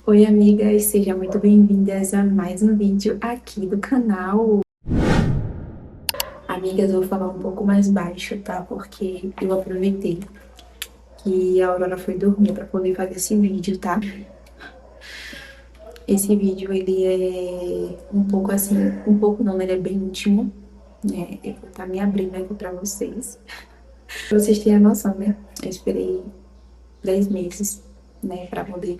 Oi, amigas, sejam muito bem-vindas a mais um vídeo aqui do canal. Amigas, eu vou falar um pouco mais baixo, tá? Porque eu aproveitei que a Aurora foi dormir para poder fazer esse vídeo, tá? Esse vídeo, ele é um pouco assim, um pouco não, ele é bem íntimo, né? Eu vou estar me abrindo aqui para vocês. Pra vocês terem a noção, né? Eu esperei 10 meses, né, para poder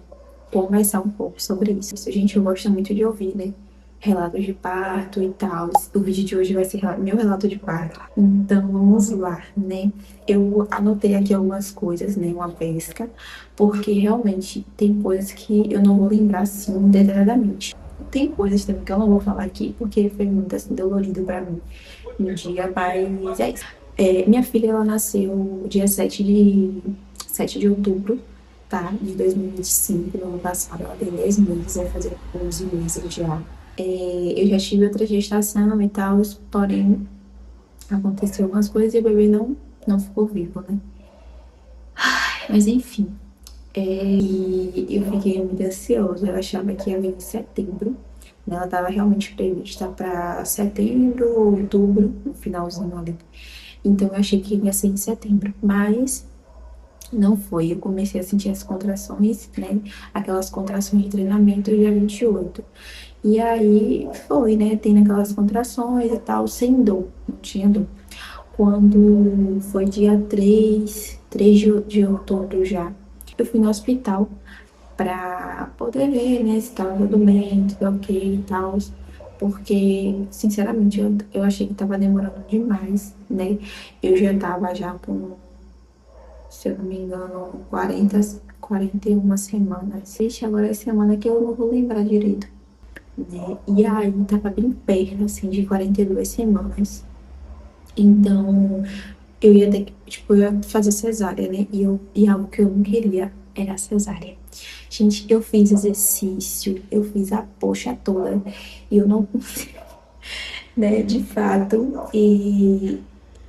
conversar um pouco sobre isso. Gente, eu gosto muito de ouvir, né, relatos de parto e tal. O vídeo de hoje vai ser meu relato de parto. Então, vamos lá, né? Eu anotei aqui algumas coisas, né, uma pesca, porque realmente tem coisas que eu não vou lembrar, assim, detalhadamente. Tem coisas também que eu não vou falar aqui, porque foi muito, assim, dolorido pra mim no dia, mas é isso. Minha filha, ela nasceu dia 7 de outubro, tá? De 2025, no ano passado. Ela tem 10 meses, vai fazer 11 meses já. Eu já tive outra gestação e tal, porém, aconteceu algumas coisas e o bebê não ficou vivo, né? Mas enfim, e eu fiquei muito ansiosa. Eu achava que ia vir em setembro, né? Ela estava realmente prevista para setembro, outubro, no finalzinho ali. Então eu achei que ia ser em setembro, mas não foi. Eu comecei a sentir as contrações, né? Aquelas contrações de treinamento dia 28. E aí foi, né? Tendo aquelas contrações e tal, sem dor, não tinha dor. Quando foi dia 3 de outubro já, eu fui no hospital pra poder ver, né, se tava tudo bem, tudo ok e tal. Porque, sinceramente, eu achei que tava demorando demais, né? Eu já tava já com, se eu não me engano, 41 semanas. Ixi, agora é semana que eu não vou lembrar direito, né? E aí tava bem perto, assim, de 42 semanas. Então, eu ia ter que, tipo, eu ia fazer cesárea, né? E algo que eu não queria era a cesárea. Gente, eu fiz exercício, eu fiz a poxa toda e eu não consegui, né? De fato. E,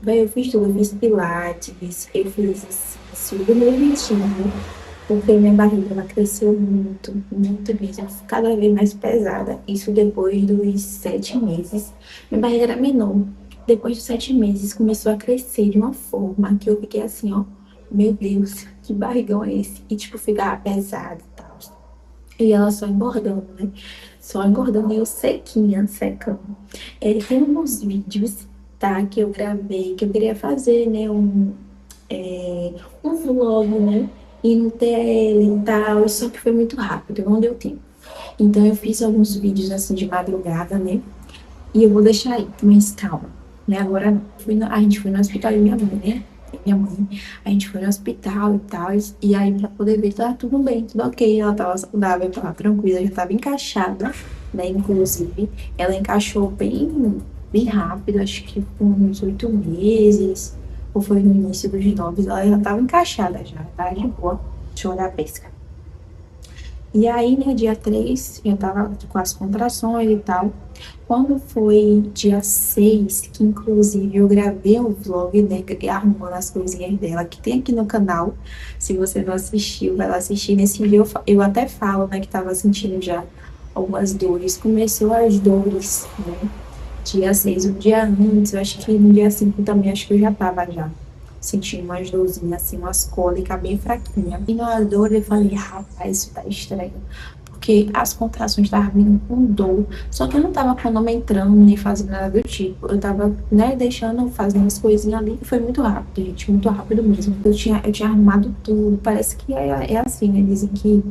bem, eu fiz tudo, eu fiz pilates, eu fiz exercício do meu jeitinho, porque minha barriga, ela cresceu muito, muito mesmo, cada vez mais pesada. Isso depois dos 7 meses. Minha barriga era menor. Depois dos 7 meses, começou a crescer de uma forma que eu fiquei assim, ó, meu Deus, que barrigão é esse? E, tipo, ficava pesada e tal. E ela só engordando, né? Só engordando e eu sequinha, secando. Tem alguns vídeos, tá, que eu gravei, que eu queria fazer, né, um vlog, né? E no TL e tal, só que foi muito rápido, não deu tempo. Então eu fiz alguns vídeos assim de madrugada, né? E eu vou deixar aí, mas calma, né? Agora não. A gente foi no hospital e minha mãe, né? E minha mãe, a gente foi no hospital e tal, e aí pra poder ver, tá tudo bem, tudo ok. Ela tava saudável, tava tranquila, já tava encaixada, né? Inclusive, ela encaixou bem rápido, acho que com uns 8 meses, ou foi no início dos 9, ela já tava encaixada já, tá de boa. Deixa eu olhar a pesca. E aí, né, dia 3 eu tava com as contrações e tal. Quando foi dia 6 que inclusive eu gravei um vlog, né, arrumando as coisinhas dela, que tem aqui no canal. Se você não assistiu, vai lá assistir. Nesse vídeo eu até falo, né, que tava sentindo já algumas dores. Começou as dores, né, dia 6 um dia antes, eu acho que no dia 5 também, acho que eu já tava já sentindo umas dorzinhas, assim, umas cólicas bem fraquinhas. E na dor eu falei, rapaz, isso tá estranho. Porque as contrações estavam vindo com dor, só que eu não tava cronometrando nem fazendo nada do tipo. Eu tava, né, deixando, fazendo as coisinhas ali, e foi muito rápido, gente, muito rápido mesmo. Eu tinha arrumado tudo, parece que é assim, né, dizem que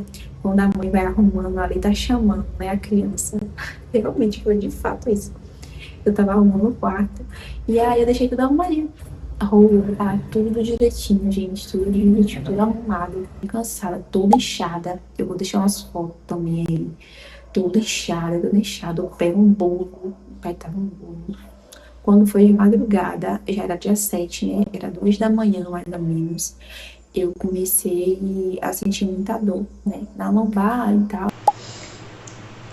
quando a mãe vai arrumando ali, tá chamando, né, a criança. Realmente foi de fato isso. Eu tava arrumando o quarto, e aí eu deixei tudo arrumadinho. Roupa, tudo direitinho, gente, tudo direitinho, tudo arrumado. Cansada, toda inchada. Eu vou deixar umas fotos também aí. Toda inchada. Eu pego um bolo, o pai tava um bolo. Quando foi de madrugada, já era dia 7, né? Era 2 da manhã, mais ou menos. Eu comecei a sentir muita dor, né? Na lombar e tal.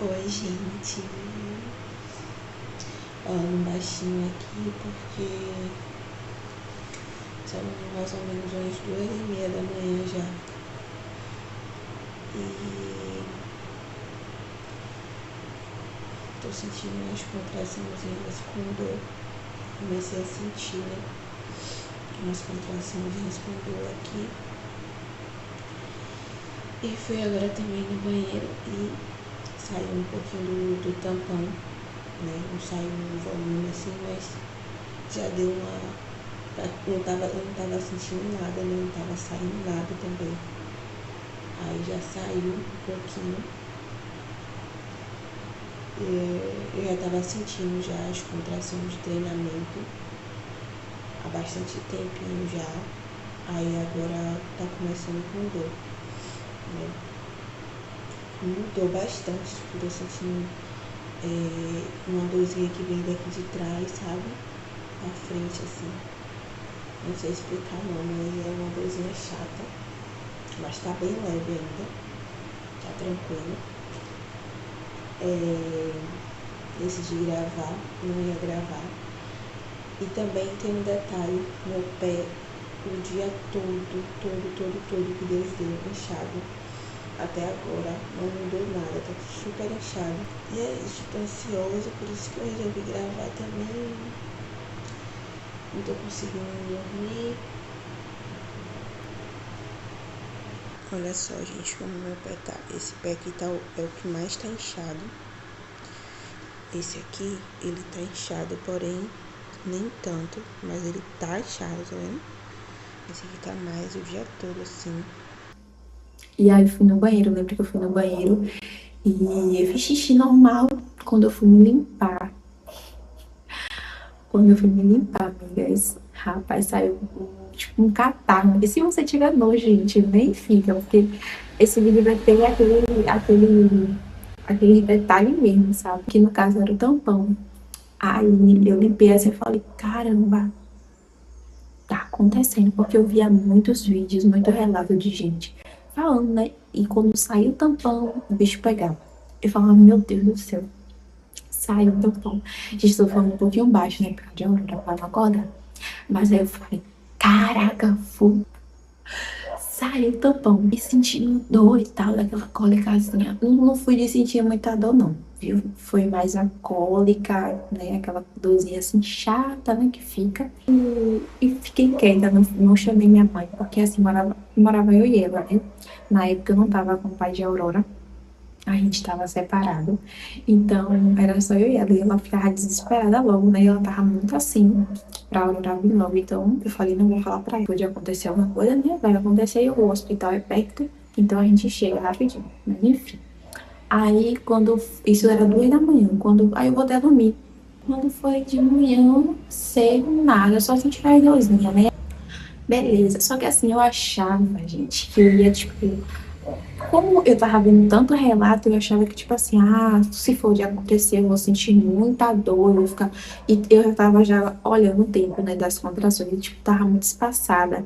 Oi, gente. Falando baixinho aqui porque são mais ou menos umas 2h30 da manhã já. E tô sentindo as contraçãozinhas com dor. Comecei a sentir, né? Umas contraçãozinhas com dor aqui. E fui agora também no banheiro e saiu um pouquinho do tampão, né? Não saiu um volume assim, mas já deu uma... Eu não tava sentindo nada, né? Não tava saindo nada também. Aí já saiu um pouquinho. Eu já tava sentindo já as contrações de treinamento há bastante tempinho já. Aí agora tá começando com dor, né? Mudou bastante, tipo, tô sentindo uma dorzinha que vem daqui de trás, sabe? À frente, assim. Não sei explicar não, mas é uma dorzinha chata. Mas tá bem leve ainda. Tá tranquilo. Decidi gravar, não ia gravar. E também tem um detalhe, meu pé o dia todo que Deus deu, inchado. Até agora não mudou nada, tá super inchado. E é isso, tô ansiosa, por isso que eu resolvi gravar também. Não tô conseguindo dormir. Olha só, gente, como meu pé tá. Esse pé aqui tá, é o que mais tá inchado. Esse aqui, ele tá inchado, porém, nem tanto. Mas ele tá inchado, tá vendo? Esse aqui tá mais o dia todo, assim. E aí eu fui no banheiro, lembro que eu fui no banheiro e eu fiz xixi normal quando eu fui me limpar. Quando eu fui me limpar, amigas, rapaz, saiu tipo um catarro. E se você tiver nojo, gente, nem fica, porque esse vídeo vai ter aquele detalhe mesmo, sabe? Que no caso era o tampão. Aí eu limpei assim e falei, caramba, tá acontecendo, porque eu via muitos vídeos, muito relato de gente falando, né? E quando saiu o tampão, o bicho pegava. Eu falava, meu Deus do céu, saiu o tampão. Gente, estou falando um pouquinho baixo, né? Por causa de hora, pra não acordar. Mas aí eu falei, caraca, saiu o tampão. Me sentindo dor e tal, daquela cólicazinha. Não fui de sentir muita dor, não, viu? Foi mais a cólica, né? Aquela dorzinha assim chata, né? Que fica. E fiquei quieta, não chamei minha mãe, porque assim, morava eu e ela, né? Na época eu não tava com o pai de Aurora. A gente tava separado, então era só eu e ela, e ela ficava desesperada logo, né? E ela tava muito assim, pra Aurora vir logo. Então eu falei, não vou falar pra ela. Pode acontecer alguma coisa, né? Vai acontecer, e o hospital é perto, então a gente chega rapidinho. Mas enfim. Aí quando. Isso era 2 da manhã, aí eu botei a dormir. Quando foi de manhã, cedo, nada, só senti a dorzinha, né? Beleza. Só que assim, eu achava, gente, que eu ia, tipo, como eu tava vendo tanto relato, eu achava que, tipo assim, se for de acontecer, eu vou sentir muita dor, eu vou ficar. E eu já tava já olhando o tempo, né, das contrações, e, tipo, tava muito espaçada.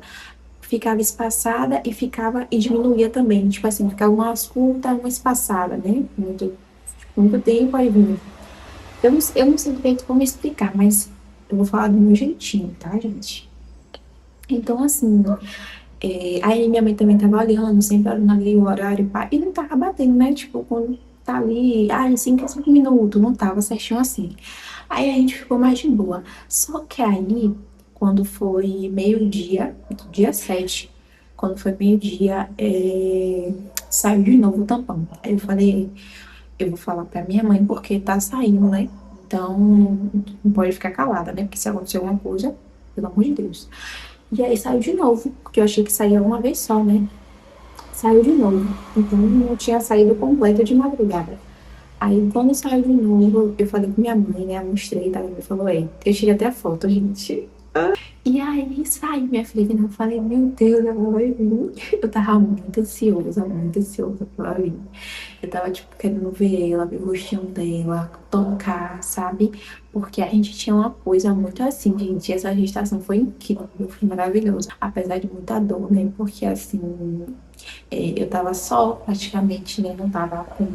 Ficava espaçada e ficava, e diminuía também. Tipo assim, ficava umas curtas, uma espaçada, né? Muito tempo, aí vinha. Eu não sei direito como explicar, mas eu vou falar do meu jeitinho, tá, gente? Então, assim, aí minha mãe também tava olhando, sempre olhando ali o horário, pá, e não tava batendo, né? Tipo, quando tá ali, em 5 minutos, não tava certinho assim. Aí a gente ficou mais de boa. Só que aí, quando foi meio-dia, dia 7, quando foi meio-dia, saiu de novo o tampão. Aí eu falei, eu vou falar pra minha mãe porque tá saindo, né? Então, não pode ficar calada, né? Porque se acontecer alguma coisa, pelo amor de Deus. E aí saiu de novo, porque eu achei que saía uma vez só, né? Saiu de novo. Então não tinha saído completo de madrugada. Aí quando saiu de novo, eu falei com minha mãe, né? Eu mostrei, tá? Ela falou, eu tirei até a foto, gente. E aí saiu minha filha, né? Eu falei, meu Deus, ela vai vir. Eu tava muito ansiosa pra ela vir. Eu tava, tipo, querendo ver ela, ver o rostinho dela, tocar, sabe? Porque a gente tinha uma coisa muito assim, gente. Essa gestação foi incrível, foi maravilhosa. Apesar de muita dor, né? Porque, assim, eu tava só, praticamente, né? Não tava com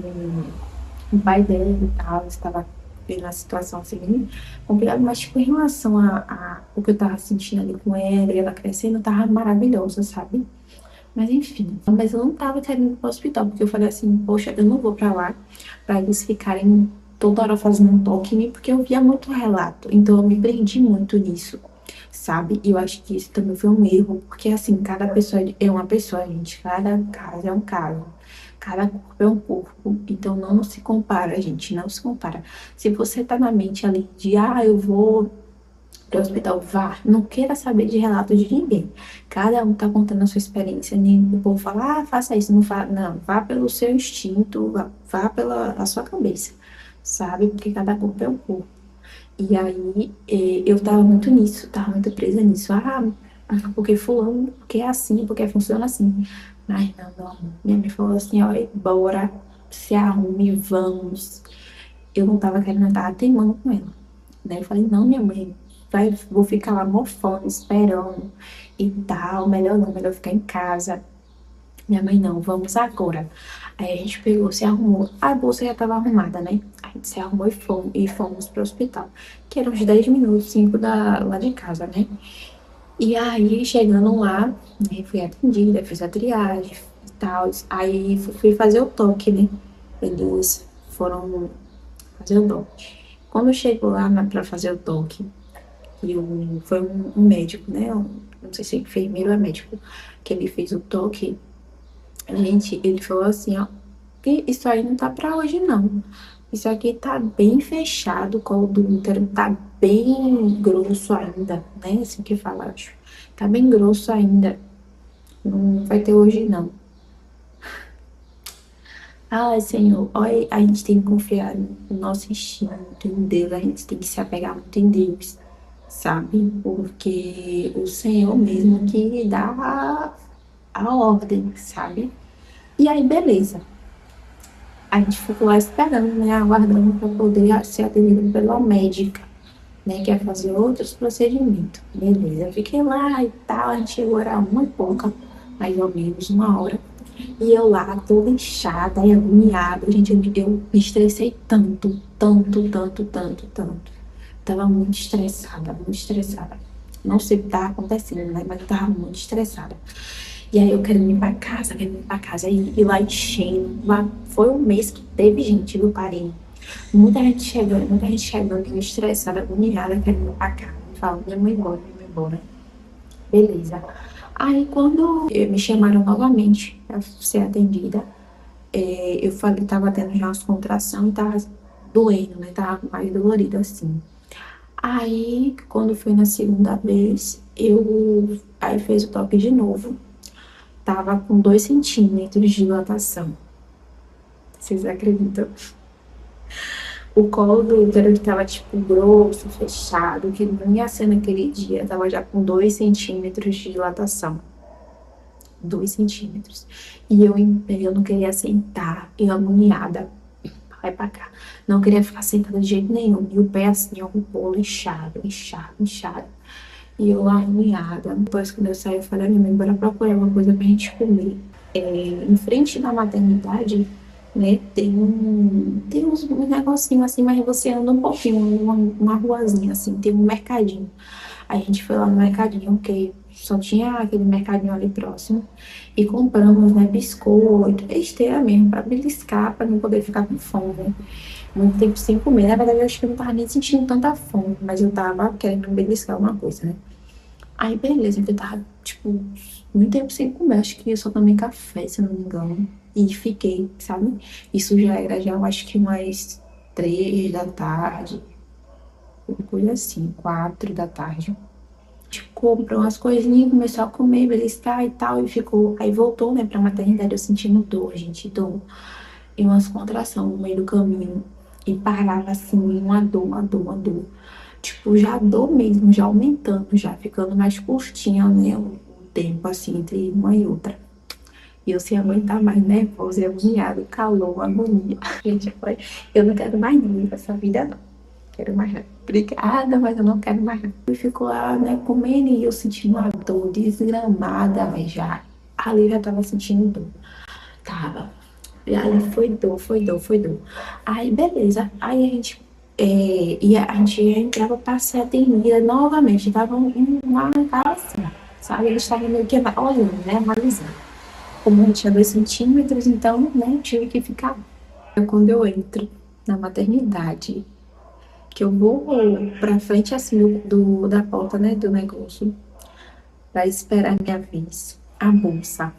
o pai dela e tal. Estava vendo a situação, assim, bem complicada. Mas, tipo, em relação a o que eu tava sentindo ali com ela e ela crescendo, tava maravilhosa, sabe? Mas enfim, mas eu não tava querendo ir pro hospital, porque eu falei assim, poxa, eu não vou pra lá, pra eles ficarem toda hora fazendo um toque em mim, porque eu via muito relato. Então eu me prendi muito nisso, sabe? E eu acho que isso também foi um erro, porque assim, cada pessoa é uma pessoa, gente. Cada caso é um caso. Cada corpo é um corpo. Então não se compara, gente. Não se compara. Se você tá na mente ali de, eu vou para o hospital, vá. Não queira saber de relato de ninguém. Cada um tá contando a sua experiência. Nem o povo fala, faça isso, não faça. Não, vá pelo seu instinto, vá pela a sua cabeça, sabe? Porque cada corpo é um corpo. E aí eu tava muito nisso, tava muito presa nisso. Porque fulano, porque é assim, porque funciona assim. Mas não, meu amor. Minha mãe falou assim, olha, bora, se arrume, vamos. Eu não tava querendo, eu tava teimando com ela. Daí eu falei, não, minha mãe, vou ficar lá mofando, esperando e tal. Melhor não, melhor ficar em casa. Minha mãe, não, vamos agora. Aí a gente pegou, se arrumou. A bolsa já estava arrumada, né? A gente se arrumou e fomos para o hospital. Que eram uns 10 minutos, 5 lá de casa, né? E aí, chegando lá, né, fui atendida, fiz a triagem e tal. Aí fui fazer o toque, né? Eles foram fazer o toque. Quando chegou lá para fazer o toque, foi um médico, né? Não sei se é enfermeiro ou é médico, que ele fez o toque. Gente, ele falou assim, ó, que isso aí não tá pra hoje, não. Isso aqui tá bem fechado, o colo do útero tá bem grosso ainda, né? Assim que fala, acho. Tá bem grosso ainda. Não vai ter hoje, não. Ai, Senhor, olha, a gente tem que confiar no nosso instinto, em Deus, a gente tem que se apegar muito em Deus, sabe? Porque o Senhor mesmo que dá a ordem, sabe? E aí, beleza. A gente ficou lá esperando, né, aguardando para poder ser atendido pela médica, né, que ia fazer outros procedimentos. Beleza, eu fiquei lá e tal, a gente chegou, era 1h pouca, mais ou menos, 1 hora. E eu lá, toda inchada e agoniada, gente, eu me estressei tanto, tanto, tanto, tanto, tanto. Tava muito estressada, muito estressada. Não sei o que tava acontecendo, né, mas eu tava muito estressada. E aí eu querendo ir pra casa, querendo ir pra casa, e lá enchendo. Lá foi um mês que teve gente no Paris. Muita gente chegando, estressada, agoniada, querendo ir pra casa. Falando, vamos embora, vamos embora. Beleza. Aí quando me chamaram novamente pra ser atendida, eu falei, tava tendo já umas contrações e tava doendo, né? Tava mais dolorido assim. Aí, quando foi na segunda vez, aí fez o toque de novo. Tava com 2 centímetros de dilatação. Vocês acreditam? O colo do útero que tava, tipo, grosso, fechado, que não ia ser naquele dia, tava já com 2 centímetros de dilatação. 2 centímetros. E eu não queria sentar, eu agoniada, vai pra cá. Não queria ficar sentada de jeito nenhum. E o pé assim, ó, o bolo inchado, inchado, inchado. E eu lá agoniada. Depois, quando eu saí, eu falei, minha mãe, bora procurar uma coisa pra gente comer. Em frente da maternidade, né, tem uns um negocinho assim, mas você anda um pouquinho, uma ruazinha assim, tem um mercadinho. A gente foi lá no mercadinho, que só tinha aquele mercadinho ali próximo, e compramos, né, biscoito, besteira mesmo, pra beliscar, pra não poder ficar com fome, né? Muito tempo sem comer. Na verdade, eu acho que eu não tava nem sentindo tanta fome, mas eu tava querendo beliscar alguma coisa, né? Aí, beleza, eu tava, tipo, muito tempo sem comer. Acho que eu só tomei café, se eu não me engano. E fiquei, sabe? Isso já era, já eu acho que umas 3 da tarde, uma coisa assim, 4 da tarde. A gente comprou umas coisinhas, começou a comer, beliscar e tal, e ficou. Aí voltou, né, pra maternidade, eu sentindo dor, gente, dor. E umas contrações no meio do caminho. E parava assim, uma dor, uma dor, uma dor. Tipo, já a dor mesmo, já aumentando, já ficando mais curtinha, né? O tempo assim entre uma e outra. E eu sem aguentar mais nervosa e agoniada, calor, agonia. Gente, eu não quero mais ninguém pra essa vida, não. Quero mais nada. Obrigada, mas eu não quero mais nada. E ficou lá, né, comendo e eu sentindo uma dor desgramada, mas já. Ali eu já tava sentindo dor. Tava. E aí foi dor, foi dor, foi dor. Aí, beleza. Aí a gente entrava pra ser atendida novamente. Tava assim, sabe? Eles estavam meio que olhando, né? Analisando. Como a gente tinha 2 centímetros, então, né? Tive que ficar. Quando eu entro, na maternidade, que eu vou pra frente assim da porta, né, do negócio, pra esperar a minha vez. A bolsa.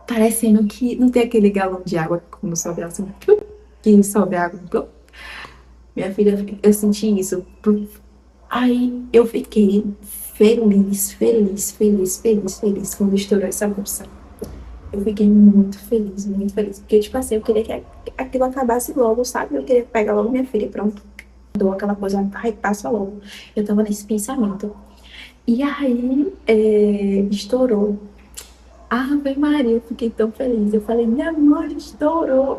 Parecendo que não tem aquele galão de água como sobe assim, que sobe água. Minha filha, eu senti isso. Aí eu fiquei feliz, feliz, feliz, feliz, feliz quando estourou essa bolsa. Eu fiquei muito feliz, muito feliz. Porque, tipo assim, eu queria que aquilo acabasse logo, sabe? Eu queria pegar logo minha filha e pronto. Dou aquela coisa, ai, passa logo. Eu tava nesse pensamento. E aí, estourou. Ave Maria, eu fiquei tão feliz. Eu falei, minha mãe estourou.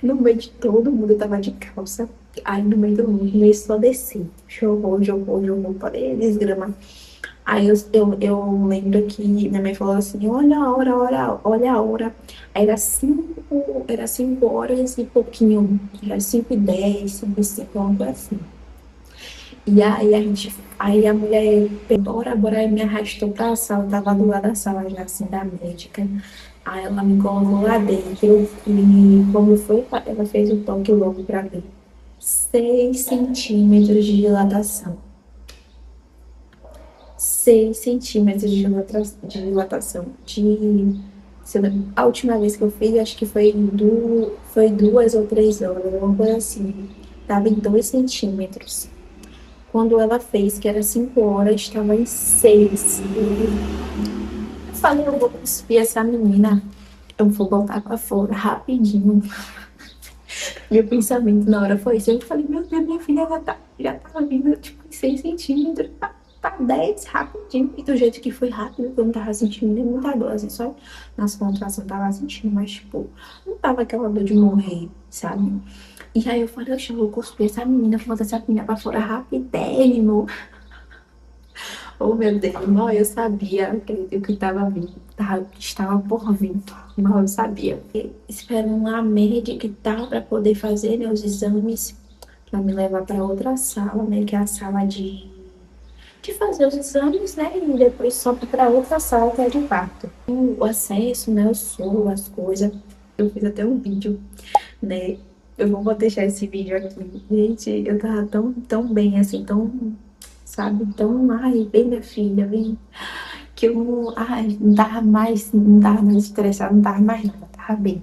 No meio de todo mundo, eu tava de calça. Aí, no meio do mundo, começou a descer. Jogou, jogou, jogou. Falei, desgrama. Aí eu lembro que minha mãe falou assim, olha a hora, olha, olha a hora. Aí era 5 horas e pouquinho. Era 5h10, 5h05, algo assim. E aí a mulher pegou, bora, aí me arrastou pra sala, tava do lado da sala já, assim, da médica. Aí ela me colocou lá dentro e como foi, ela fez o toque logo pra mim. 6 centímetros de dilatação. 6 centímetros de dilatação. A última vez que eu fiz, acho que foi 2 ou 3 horas, alguma coisa assim. Tava em 2 centímetros. Quando ela fez, que era 5 horas, estava em 6. Eu falei, eu vou cuspir essa menina. Eu vou botar pra fora rapidinho. Meu pensamento na hora foi isso. Eu falei, meu Deus, minha filha já tá vindo, tipo, em 6 centímetros. Tá 10 rapidinho. E do jeito que foi rápido, eu não tava sentindo nem muita dor, assim, só nas contrações eu tava sentindo, mas, tipo, não tava aquela dor de morrer, sabe? E aí eu falei, oxe, eu vou cuspir essa menina, vou botar essa menina pra fora rapidinho. Oh, meu Deus, mal eu sabia que o que estava vindo, que estava por vir. Mal eu sabia. Esperando a médica e tal, para poder fazer, né, os exames, para me levar para outra sala, né, que é a sala de fazer os exames, né, e depois sobe para outra sala, que é de parto. O acesso, né, o soro, as coisas. Eu fiz até um vídeo, né, eu vou deixar esse vídeo aqui. Gente, eu tava tão, tão bem, assim, tão, sabe? Então, ai, bem minha filha, bem que eu ai, não tava mais estressada, não tava mais nada, tava bem.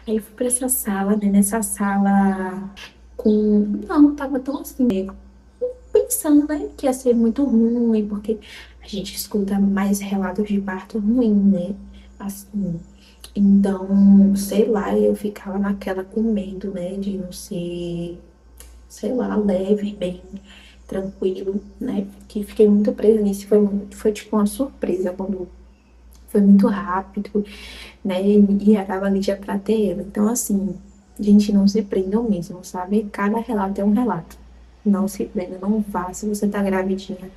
Aí eu fui pra essa sala, né? Nessa sala com. Não tava tão assim, pensando, né? Que ia ser muito ruim, porque a gente escuta mais relatos de parto ruim, né? Assim. Então, sei lá, eu ficava naquela com medo, né? De não ser, sei lá, leve, bem tranquilo, né? Que fiquei muito presa nisso. Foi tipo uma surpresa quando foi muito rápido, né? E a ali já pra ter ela. Então, assim, gente, não se prendam mesmo, sabe? Cada relato é um relato. Não se prenda, não vá se você tá gravidinha.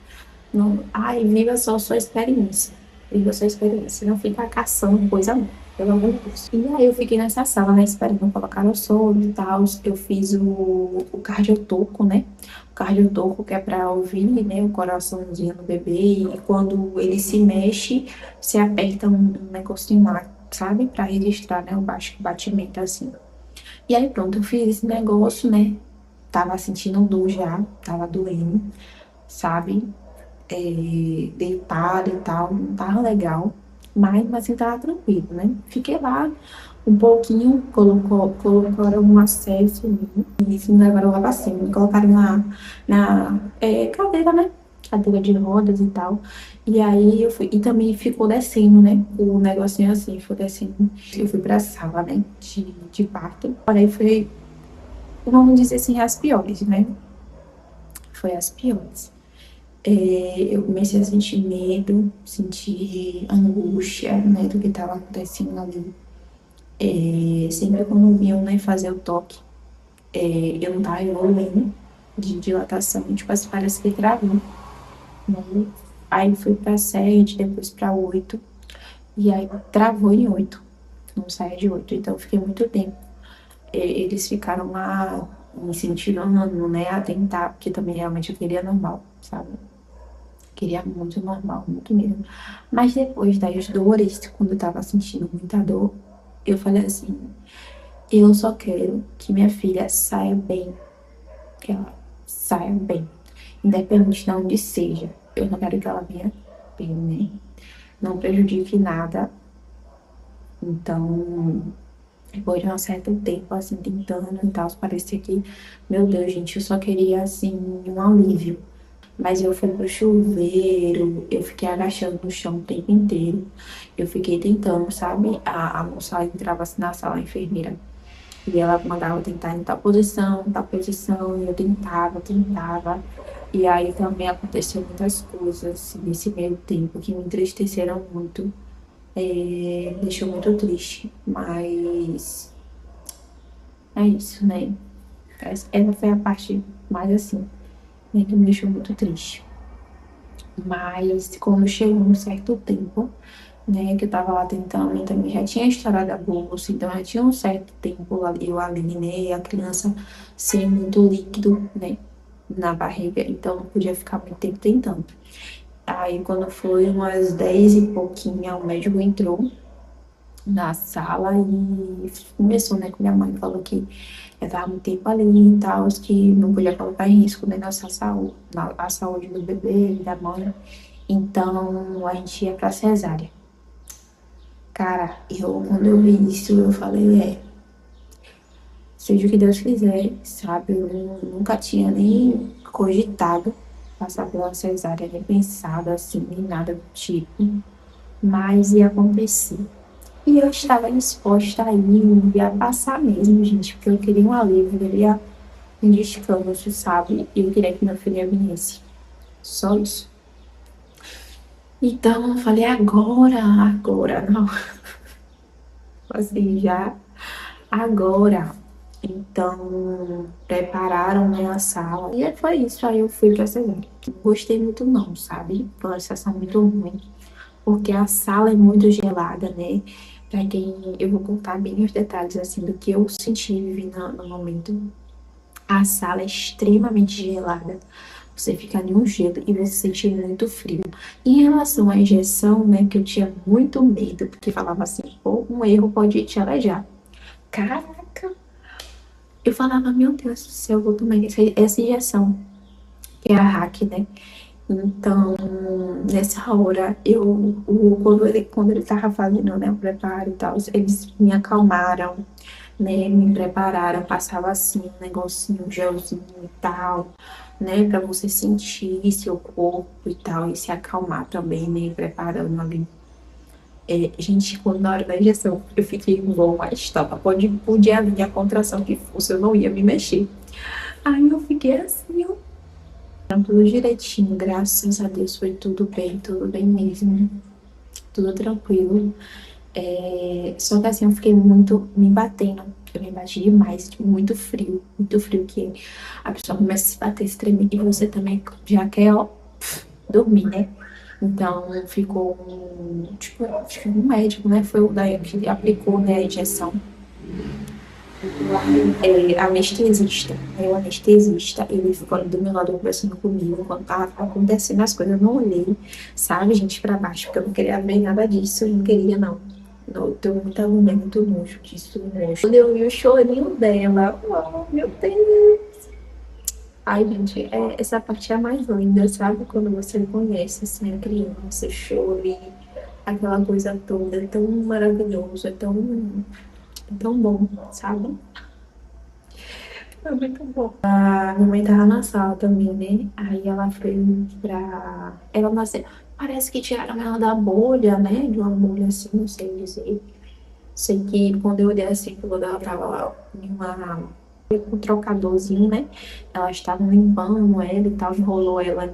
Não, ai, viva só a sua experiência. Viva a sua experiência. Não fica caçando coisa não. Pelo amor de Deus. E aí eu fiquei nessa sala, né, esperando colocar o soro e tal. Eu fiz o cardiotoco, né? O cardiotoco que é pra ouvir, né, o coraçãozinho do bebê. E quando ele se mexe, você aperta um negocinho lá, sabe? Pra registrar, né, o baixo batimento, assim. E aí pronto, eu fiz esse negócio, né? Tava sentindo dor já, tava doendo, sabe? Deitada e tal, não tava legal, mas assim tava tranquilo, né? Fiquei lá um pouquinho, colocaram um acesso em mim e me levaram lá pra cima, me colocaram na cadeira, né? Cadeira de rodas e tal. E aí eu fui, e também ficou descendo, né? O negocinho assim, ficou descendo. Eu fui pra sala, né? De parto. Aí foi, vamos dizer assim, as piores, né? Foi as piores. Eu comecei a sentir medo, sentir angústia, né, do que estava acontecendo ali. Sempre quando vinham, né, fazer o toque, eu não tava evoluindo de dilatação, tipo, parece que travou, né? Aí fui pra 7, depois pra 8, e aí travou em 8, não saia de 8, então eu fiquei muito tempo. Eles ficaram lá me incentivando, né, a tentar, porque também realmente eu queria normal, sabe? Queria muito normal, muito mesmo. Mas depois das dores, quando eu tava sentindo muita dor, eu falei assim, Eu só quero que minha filha saia bem, que ela saia bem, independente de onde seja. Eu não quero que ela venha bem, né? Não prejudique nada. Então, depois de um certo tempo, assim, tentando e tal, parecia que, meu Deus, gente, eu só queria, assim, um alívio. Mas eu fui pro chuveiro, eu fiquei agachando no chão o tempo inteiro. Eu fiquei tentando, sabe? A moça entrava assim na sala, a enfermeira, e ela mandava eu tentar em tal posição, e eu tentava, tentava. E aí também aconteceu muitas coisas nesse meio tempo que me entristeceram muito, me deixou muito triste. Mas é isso, né? Essa foi a parte mais assim, né, que me deixou muito triste. Mas quando chegou um certo tempo, né, que eu tava lá tentando, e também já tinha estourado a bolsa, então já tinha um certo tempo ali, eu ali, né, e a criança sem muito líquido, né, na barriga, então não podia ficar muito tempo tentando. Aí quando foi umas 10 e pouquinho, o médico entrou na sala e começou, né, com minha mãe, falou que eu tava muito tempo ali e tal, que não podia colocar em risco, né, nossa saúde, a saúde do bebê e da mãe. Então, a gente ia pra cesárea. Cara, quando eu vi isso, eu falei, seja o que Deus quiser, sabe? Nunca tinha nem cogitado passar pela cesárea, nem pensado assim, nem nada do tipo. Mas ia acontecer. E eu estava disposta a ir, ia passar mesmo, gente, porque eu queria um alívio, eu queria um descanso, sabe? E eu queria que minha filha viesse. Só isso. Então, eu falei, agora, não. Assim, já agora. Então, prepararam, né, a sala. E aí foi isso. Aí eu fui pra cesárea. Não gostei muito, não, sabe? Foi uma sensação muito ruim. Porque a sala é muito gelada, né? Pra quem. Eu vou contar bem os detalhes, assim, do que eu senti e vivi no momento. A sala é extremamente gelada. Você fica ali um gelo e você sente muito frio. Em relação à injeção, né, que eu tinha muito medo, porque falava assim, pô, um erro pode te alejar. Caraca! Eu falava, meu Deus do céu, eu vou tomar essa injeção, que é a hack, né? Então, nessa hora, quando ele tava fazendo, né, o preparo e tal, eles me acalmaram, né, me prepararam, passava assim, um negocinho, um gelzinho e tal, né, pra você sentir seu corpo e tal, e se acalmar também, né, preparando ali. Gente, quando na hora da injeção, eu fiquei igual uma estátua, podia vir a contração que fosse, eu não ia me mexer. Aí eu fiquei assim, ó, tudo direitinho, graças a Deus foi tudo bem mesmo, tudo tranquilo. Só que assim, eu fiquei muito me batendo, eu me bati demais, tipo, muito frio, que a pessoa começa a se bater, se tremer, e você também já quer, ó, dormir, né? Então ficou, tipo, acho que um médico, né, foi o daí que aplicou, né, a injeção. Anestesista. Aí o anestesista, ele ficou ali do meu lado conversando comigo quando tava acontecendo as coisas. Eu não olhei, sabe, gente, pra baixo, porque eu não queria ver nada disso, eu não queria, não. Eu tenho muita agonia, muito nojo disso, nojo. Quando eu vi o chorinho dela, oh, meu Deus. Ai, gente, essa parte é a mais linda, sabe? Quando você conhece, assim, a criança, chora, e aquela coisa toda, é tão maravilhoso, é tão bom, sabe? É muito bom. A minha mãe tava na sala também, né? Aí ela foi pra. Ela nasceu. Parece que tiraram ela da bolha, né? De uma bolha assim, não sei dizer. Sei que quando eu olhei assim, quando ela tava lá em um trocadorzinho, né? Ela estava limpando ela e tal, enrolou ela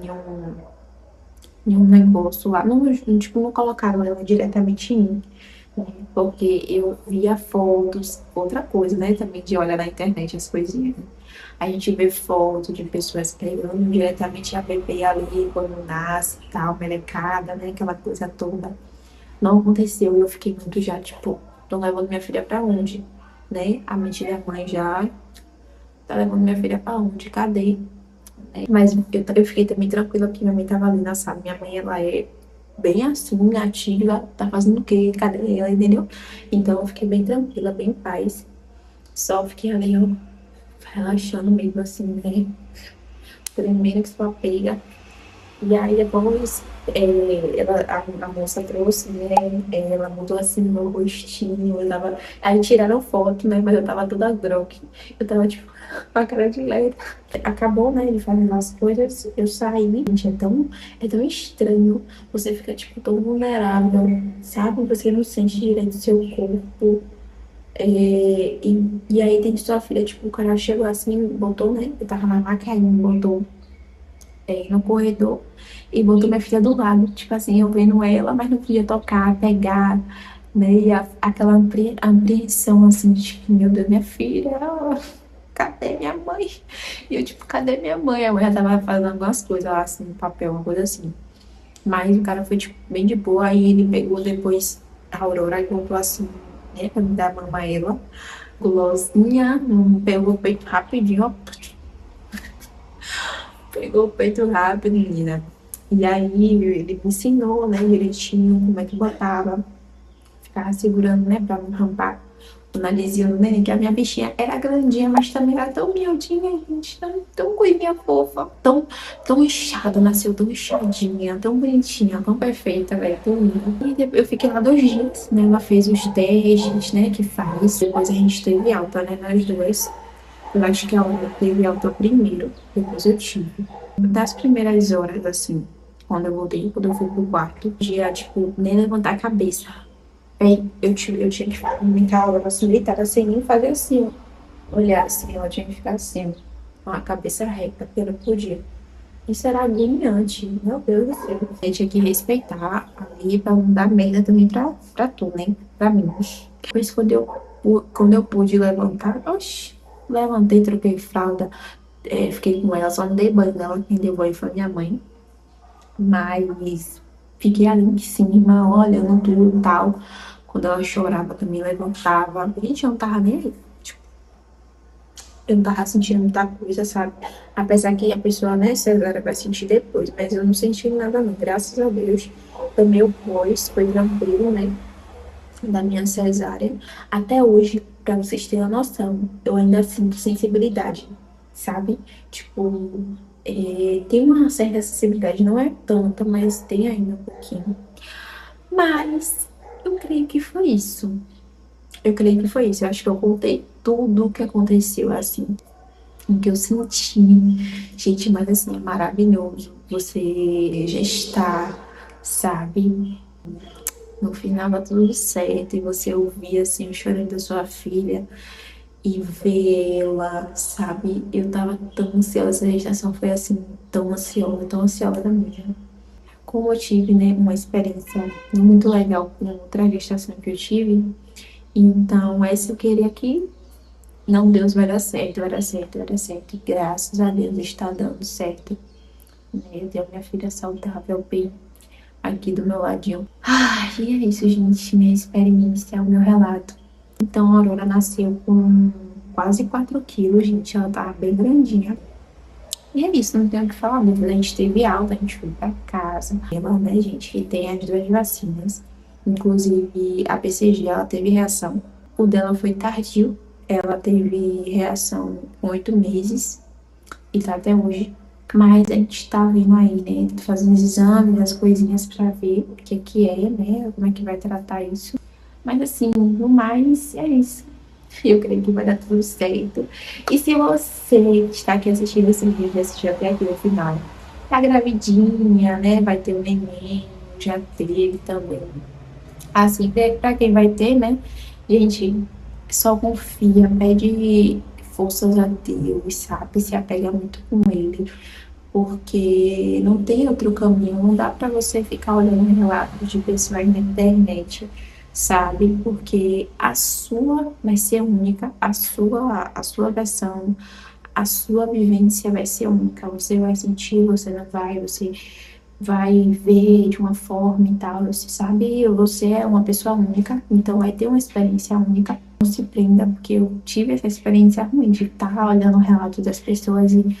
em um negócio lá. Não, tipo, não colocaram ela diretamente em mim, né? Porque eu via fotos, outra coisa, né? Também de olhar na internet as coisinhas, né? A gente vê foto de pessoas pegando diretamente a bebê ali quando nasce e tal, melecada, né? Aquela coisa toda. Não aconteceu e eu fiquei muito já, tipo, tô levando minha filha pra onde? Né? A mente da mãe já tá levando minha filha pra onde? Cadê? Mas eu fiquei também tranquila porque minha mãe tava ali na sala. Minha mãe, ela é bem assim, ativa, tá fazendo o quê? Cadê ela, entendeu? Então eu fiquei bem tranquila, bem em paz. Só fiquei ali, ó, relaxando mesmo, assim, né? Tremendo que sua pega. E aí depois a moça trouxe, né? Ela mudou assim meu rostinho. Eu tava. Aí tiraram foto, né? Mas eu tava toda grogue. Eu tava tipo com a cara de letra. Acabou, né? Ele fazendo as coisas. Eu saí. Gente, é tão estranho. Você fica, tipo, tão vulnerável, sabe? Você não sente direito do seu corpo. E aí tem sua filha, tipo, o cara chegou assim, botou, né? Eu tava na maca, aí me botou no corredor e botou minha filha do lado. Tipo assim, eu vendo ela, mas não podia tocar, pegar, né? E aquela apreensão assim, de tipo, meu Deus, minha filha, cadê minha mãe? E eu, tipo, cadê minha mãe? A mãe já tava fazendo algumas coisas lá, assim, no papel, uma coisa assim. Mas o cara foi, tipo, bem de boa. Aí ele pegou depois a Aurora e voltou assim, né, pra me dar mama a ela. Gulosinha, pegou o peito rapidinho, ó. Pegou o peito rápido, menina. E aí ele me ensinou, né, direitinho como é que botava. Ficava segurando, né, pra não rampar o narizinho do neném, que a minha bichinha era grandinha, mas também era tão miudinha, gente, tão coisinha fofa, tão inchada, nasceu tão inchadinha, tão bonitinha, tão perfeita, velho, tão linda. E depois eu fiquei lá 2 dias, né, ela fez os testes, né, que faz, depois a gente teve alta, né, nós duas. Eu acho que a Olga teve alta primeiro, depois eu tive. Das primeiras horas, assim, quando eu fui pro quarto, dia, tipo, nem levantar a cabeça. Aí eu tinha que ficar a hora assim, deitada, sem nem fazer assim, ó. Olhar assim, ela tinha que ficar assim, ó, com a cabeça reta, porque eu não podia. Isso era agoniante, meu Deus do céu. Eu tinha que respeitar ali pra não dar merda também pra tu, né? Pra mim. Depois, quando eu pude levantar, oxi, levantei, troquei fralda, fiquei com ela, só não dei banho nela, quem deu banho foi minha mãe. Mas fiquei ali em cima, olhando tudo e tal. Quando ela chorava, também levantava. Gente, eu não tava nem aí. Tipo, eu não tava sentindo muita coisa, sabe? Apesar que a pessoa, né, cesárea vai sentir depois, mas eu não senti nada, não. Graças a Deus. Também o pós foi tranquilo, né? Da minha cesárea. Até hoje, pra vocês terem uma noção, eu ainda sinto sensibilidade, sabe? Tipo, tem uma certa sensibilidade, não é tanta, mas tem ainda um pouquinho. Mas eu creio que foi isso. Eu creio que foi isso. Eu acho que eu contei tudo o que aconteceu, assim, o que eu senti. Gente, mas assim, é maravilhoso você gestar, sabe? No final dá tudo certo e você ouvir assim o choro da sua filha e vê-la, sabe? Eu tava tão ansiosa, a gestação foi assim, tão ansiosa mesmo. Como eu tive, né, uma experiência muito legal com outra gestação que eu tive, então essa eu queria que não, Deus vai dar certo, vai dar certo, vai dar certo. Graças a Deus está dando certo. Né? Eu tenho minha filha saudável bem aqui do meu ladinho. E é isso, gente. Minha experiência, o meu relato. Então, a Aurora nasceu com quase 4 quilos, gente. Ela tava bem grandinha. E é isso, não tenho o que falar. Depois a gente teve alta, a gente foi pra casa. Ela, né, gente, que tem as 2 vacinas. Inclusive, a BCG, ela teve reação. O dela foi tardio. Ela teve reação com 8 meses. E tá até hoje. Mas a gente tá vendo aí, né? Fazendo os exames, as coisinhas pra ver o que é, né? Como é que vai tratar isso. Mas assim, no mais, é isso. Eu creio que vai dar tudo certo. E se você está aqui assistindo esse vídeo e assistiu até aqui no final, tá gravidinha, né? Vai ter um neném, já teve também. Assim, pra quem vai ter, né? Gente, só confia, pede forças a Deus, sabe? Se apega muito com Ele, porque não tem outro caminho. Não dá para você ficar olhando relatos de pessoas na internet, sabe? Porque a sua vai ser única, a sua versão, a sua vivência vai ser única. Você vai sentir, você vai ver de uma forma e tal, você sabe, você é uma pessoa única, então vai ter uma experiência única. Não se prenda, porque eu tive essa experiência ruim de estar olhando o relato das pessoas e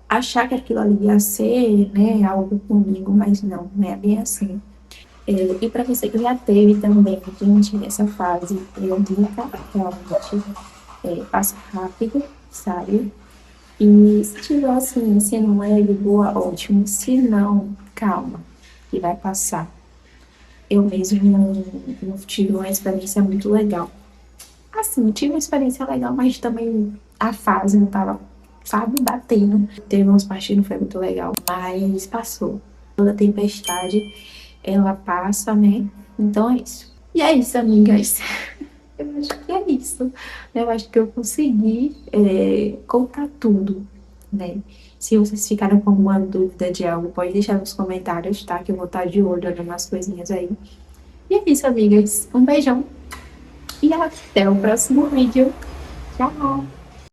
achar que aquilo ali ia ser, né, algo comigo, mas não é bem assim. E para você que já teve também, gente, nessa fase, eu digo realmente, passa rápido, sabe? E se tiver assim, se não é de boa, ótimo. Se não, calma, que vai passar. Eu mesmo não tive uma experiência muito legal. Assim, tive uma experiência legal, mas também a fase não tava, sabe, batendo. Teve umas partes que não foi muito legal, mas passou. Toda tempestade, ela passa, né? Então é isso. E é isso, amigas. Eu acho que é isso. Eu acho que eu consegui contar tudo, né? Se vocês ficaram com alguma dúvida de algo, pode deixar nos comentários, tá? Que eu vou estar de olho em umas coisinhas aí. E é isso, amigas. Um beijão e até o próximo vídeo. Tchau!